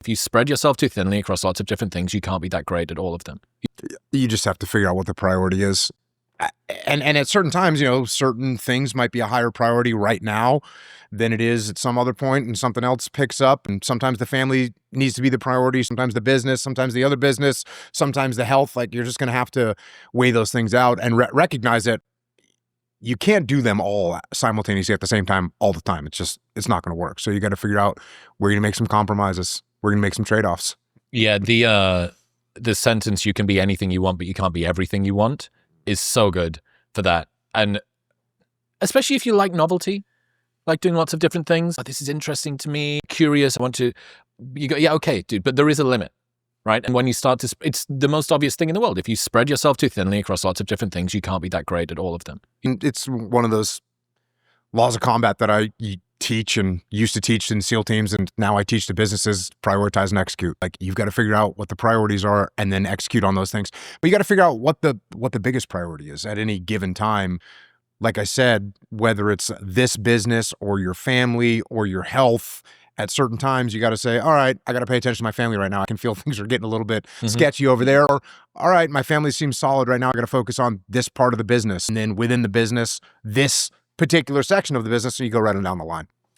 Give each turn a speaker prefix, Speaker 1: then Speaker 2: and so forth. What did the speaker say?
Speaker 1: If you spread yourself too thinly across lots of different things, you can't be that great at all of them.
Speaker 2: You just have to figure out what the priority is. And at certain times, certain things might be a higher priority right now than it is at some other point, and something else picks up. And sometimes the family needs to be the priority, sometimes the business, sometimes the other business, sometimes the health. Like, you're just going to have to weigh those things out and recognize that you can't do them all simultaneously at the same time all the time. It's not going to work. So you got to figure out where you're going to make some compromises. We're going to make some trade-offs.
Speaker 1: Yeah, the sentence, you can be anything you want, but you can't be everything you want, is so good for that. And especially if you like novelty, like doing lots of different things. Oh, this is interesting to me, curious, I want to, you go, yeah, okay, dude, but there is a limit, right? And when you start to, it's the most obvious thing in the world. If you spread yourself too thinly across lots of different things, you can't be that great at all of them.
Speaker 2: It's one of those laws of combat that I teach and used to teach in SEAL teams, and now I teach to businesses: prioritize and execute. Like, you've got to figure out what the priorities are and then execute on those things. But you got to figure out what the biggest priority is at any given time. Like I said, whether it's this business or your family or your health, at certain times you got to say, all right, I got to pay attention to my family right now. I can feel things are getting a little bit sketchy over there. Or, all right, my family seems solid right now. I got to focus on this part of the business. And then within the business, this particular section of the business, so you go right on down the line.